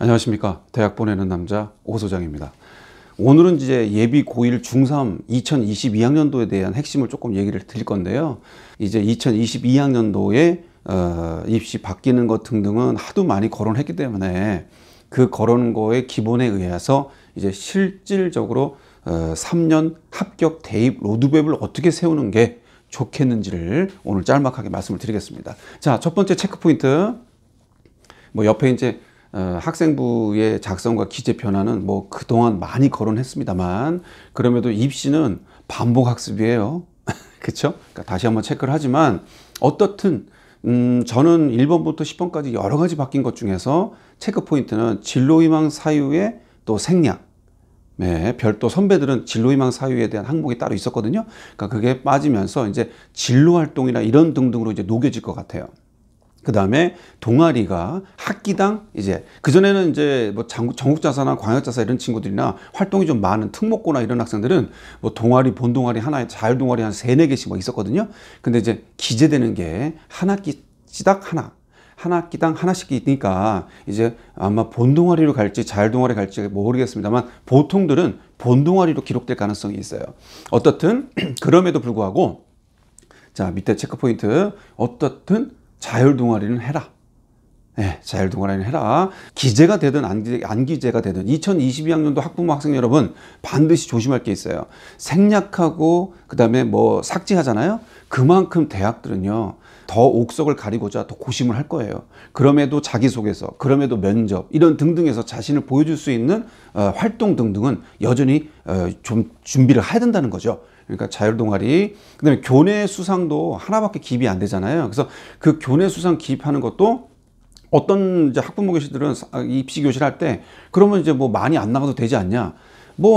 안녕하십니까. 대학 보내는 남자 오소장입니다. 오늘은 이제 예비 고1 중3 2022학년도에 대한 핵심을 조금 얘기를 드릴 건데요. 이제 2022학년도에 입시 바뀌는 것 등등은 하도 많이 거론했기 때문에 그 거론 거의 기본에 의해서 이제 실질적으로 3년 합격 대입 로드맵을 어떻게 세우는 게 좋겠는지를 오늘 짤막하게 말씀을 드리겠습니다. 자, 첫 번째 체크 포인트. 옆에 이제 학생부의 작성과 기재 변화는 그동안 많이 거론했습니다만, 그럼에도 입시는 반복 학습이에요. 그쵸? 그러니까 다시 한번 체크를 하지만, 어떻든 저는 1번부터 10번까지 여러 가지 바뀐 것 중에서 체크 포인트는 진로희망 사유의 또 생략. 네, 별도 선배들은 진로희망 사유에 대한 항목이 따로 있었거든요. 그러니까 그게 빠지면서 이제 진로활동이나 이런 등등으로 이제 녹여질 것 같아요. 그 다음에 동아리가 학기당 이제 그전에는 이제 전국자사나 광역자사 이런 친구들이나 활동이 좀 많은 특목고나 이런 학생들은 동아리 본동아리 하나에 자율동아리 한 3-4개씩 있었거든요. 근데 이제 기재되는 게 한 학기당 한 학기당 하나씩 있으니까 이제 아마 본동아리로 갈지 자율동아리 갈지 모르겠습니다만 보통들은 본동아리로 기록될 가능성이 있어요. 어떻든 그럼에도 불구하고 자, 밑에 체크 포인트, 어떻든 자율동아리는 해라. 네, 자율동아리는 해라. 기재가 되든 안 기재가 되든 2022학년도 학부모 학생 여러분 반드시 조심할 게 있어요. 생략하고 그 다음에 삭제하잖아요. 그만큼 대학들은요 더 옥석을 가리고자 더 고심을 할 거예요. 그럼에도 자기소개서, 그럼에도 면접 이런 등등에서 자신을 보여줄 수 있는 활동 등등은 여전히 좀 준비를 해야 된다는 거죠. 그러니까 자율동아리, 그 다음에 교내 수상도 하나밖에 기입이 안 되잖아요. 그래서 그 교내 수상 기입하는 것도 어떤 이제 학부모 교실들은 입시 교실 할 때 그러면 이제 많이 안 나가도 되지 않냐?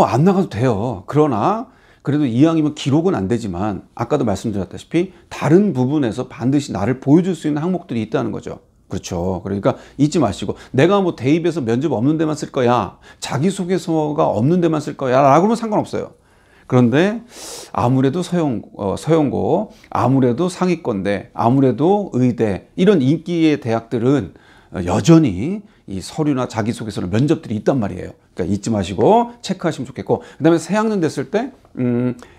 안 나가도 돼요. 그러나 그래도 이왕이면 기록은 안 되지만 아까도 말씀드렸다시피 다른 부분에서 반드시 나를 보여줄 수 있는 항목들이 있다는 거죠. 그렇죠. 그러니까 잊지 마시고 내가 대입에서 면접 없는 데만 쓸 거야, 자기소개서가 없는 데만 쓸 거야 라고 하면 상관없어요. 그런데 아무래도 서영고, 아무래도 상위권대, 아무래도 의대 이런 인기의 대학들은 여전히 이 서류나 자기소개서나 면접들이 있단 말이에요. 그러니까 잊지 마시고 체크하시면 좋겠고, 그 다음에 새학년 됐을 때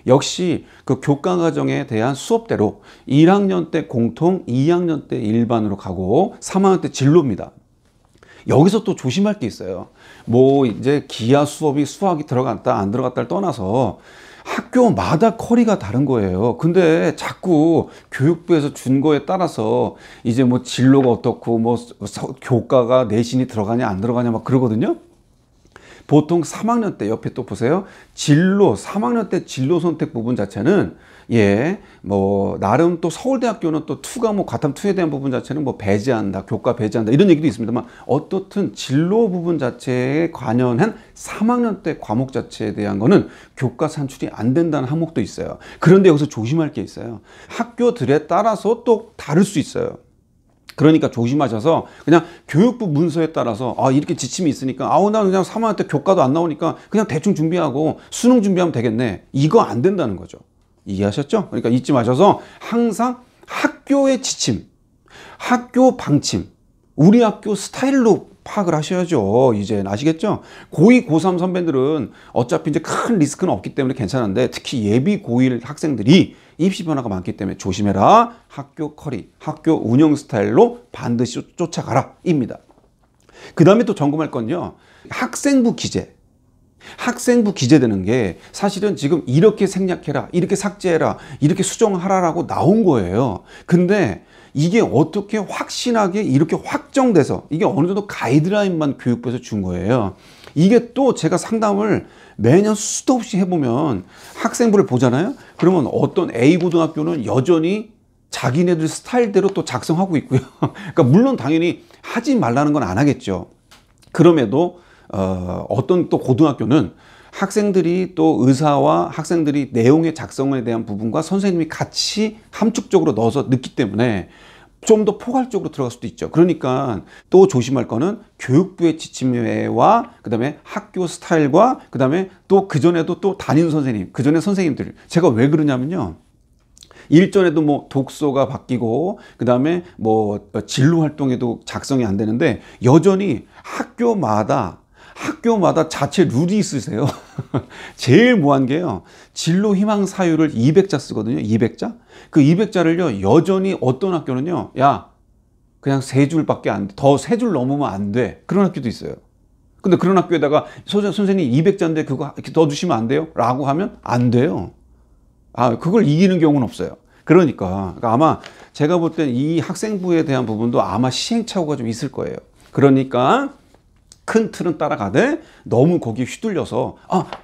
역시 그 교과과정에 대한 수업대로 1학년 때 공통, 2학년 때 일반으로 가고 3학년 때 진로입니다. 여기서 또 조심할 게 있어요. 이제 기하 수업이 수학이 들어갔다 안 들어갔다를 떠나서 학교마다 커리가 다른 거예요. 근데 자꾸 교육부에서 준 거에 따라서 이제 진로가 어떻고 교과가 내신이 들어가냐 안 들어가냐 그러거든요. 보통 3학년 때 옆에 또 보세요. 3학년 때 진로 선택 부분 자체는 나름 또 서울대학교는 또 과목 과탐2에 대한 부분 자체는 배제한다, 교과 배제한다 이런 얘기도 있습니다만 어떻든 진로 부분 자체에 관여한 3학년 때 과목 자체에 대한 거는 교과 산출이 안 된다는 항목도 있어요. 그런데 여기서 조심할 게 있어요. 학교들에 따라서 또 다를 수 있어요. 그러니까 조심하셔서 그냥 교육부 문서에 따라서 이렇게 지침이 있으니까 난 그냥 3학년 때 교과도 안 나오니까 그냥 대충 준비하고 수능 준비하면 되겠네. 이거 안 된다는 거죠. 이해하셨죠? 그러니까 잊지 마셔서 항상 학교의 지침, 학교 방침, 우리 학교 스타일로 파악을 하셔야죠. 이제 아시겠죠? 고2, 고3 선배들은 어차피 이제 큰 리스크는 없기 때문에 괜찮은데 특히 예비 고1 학생들이 입시 변화가 많기 때문에 조심해라. 학교 커리, 학교 운영 스타일로 반드시 쫓아가라 입니다. 그 다음에 또 점검할 건요. 학생부 기재. 학생부 기재되는 게 사실은 지금 이렇게 생략해라, 이렇게 삭제해라, 이렇게 수정하라라고 나온 거예요. 근데 이게 어떻게 확신하게 이렇게 확정돼서 이게 어느 정도 가이드라인만 교육부에서 준 거예요. 이게 또 제가 상담을 매년 수도 없이 해보면 학생부를 보잖아요. 그러면 어떤 A고등학교는 여전히 자기네들 스타일대로 또 작성하고 있고요. 그러니까 물론 당연히 하지 말라는 건 안 하겠죠. 그럼에도 어떤 또 고등학교는 학생들이 또 의사와 학생들이 내용의 작성에 대한 부분과 선생님이 같이 함축적으로 넣어서 넣기 때문에 좀 더 포괄적으로 들어갈 수도 있죠. 그러니까 또 조심할 거는 교육부의 지침외와 그 다음에 학교 스타일과 그 다음에 또 그전에도 또 담임 선생님, 그전에 선생님들 제가 왜 그러냐면요. 일전에도 뭐 독서가 바뀌고 그다음에 뭐 진로 활동에도 작성이 안 되는데 여전히 학교마다 자체 룰이 있으세요. 제일 무한 게요. 진로 희망 사유를 200자 쓰거든요. 200자. 그 200자를요. 여전히 어떤 학교는요. 야, 그냥 3줄밖에 안 돼. 더 3줄 넘으면 안 돼. 그런 학교도 있어요. 근데 그런 학교에다가 선생님 200자인데 그거 더 주시면 안 돼요? 라고 하면 안 돼요. 그걸 이기는 경우는 없어요. 그러니까 아마 제가 볼 땐 이 학생부에 대한 부분도 아마 시행착오가 좀 있을 거예요. 그러니까 큰 틀은 따라가되 너무 거기에 휘둘려서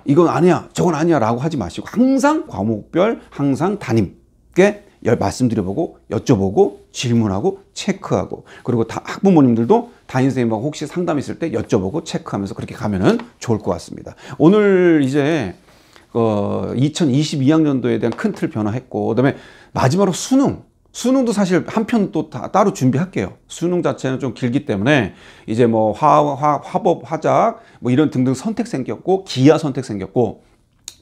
이건 아니야 저건 아니야 라고 하지 마시고 항상 과목별 항상 담임께 말씀드려보고 여쭤보고 질문하고 체크하고 그리고 학부모님들도 담임선생님하고 혹시 상담 있을 때 여쭤보고 체크하면서 그렇게 가면은 좋을 것 같습니다. 오늘 이제 2022학년도에 대한 큰 틀 변화했고 그다음에 마지막으로 수능도 사실 한편 또 따로 준비할게요. 수능 자체는 좀 길기 때문에 이제 뭐 화법, 화작 뭐 이런 등등 선택 생겼고 기하 선택 생겼고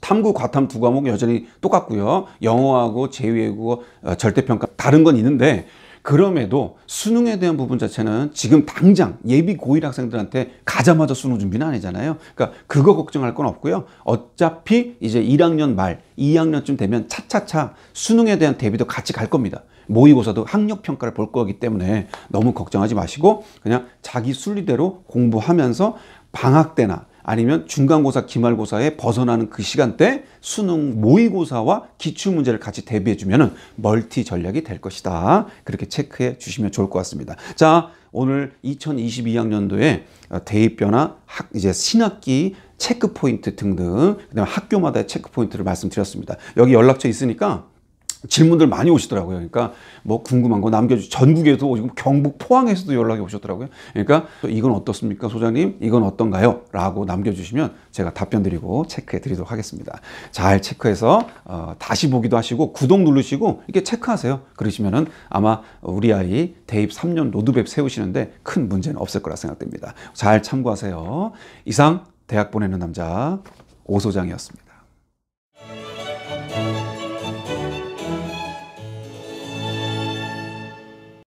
탐구, 과탐 두 과목 여전히 똑같고요. 영어하고 제2외국어 절대평가 다른 건 있는데 그럼에도 수능에 대한 부분 자체는 지금 당장 예비 고1 학생들한테 가자마자 수능 준비는 아니잖아요. 그러니까 그거 걱정할 건 없고요. 어차피 이제 1학년 말, 2학년쯤 되면 차차차 수능에 대한 대비도 같이 갈 겁니다. 모의고사도 학력평가를 볼 거기 때문에 너무 걱정하지 마시고 그냥 자기 순리대로 공부하면서 방학 때나 아니면 중간고사, 기말고사에 벗어나는 그 시간대 수능 모의고사와 기출문제를 같이 대비해주면 멀티 전략이 될 것이다. 그렇게 체크해 주시면 좋을 것 같습니다. 자, 오늘 2022학년도에 대입 변화, 이제 신학기 체크 포인트 등등, 그다음에 학교마다의 체크 포인트를 말씀드렸습니다. 여기 연락처 있으니까 질문들 많이 오시더라고요. 그러니까 뭐 궁금한 거 남겨주시고 전국에도 오시고 경북 포항에서도 연락이 오셨더라고요. 그러니까 이건 어떻습니까 소장님? 이건 어떤가요? 라고 남겨주시면 제가 답변 드리고 체크해 드리도록 하겠습니다. 잘 체크해서 다시 보기도 하시고 구독 누르시고 이렇게 체크하세요. 그러시면은 아마 우리 아이 대입 3년 로드맵 세우시는데 큰 문제는 없을 거라 생각됩니다. 잘 참고하세요. 이상 대학 보내는 남자 오 소장이었습니다.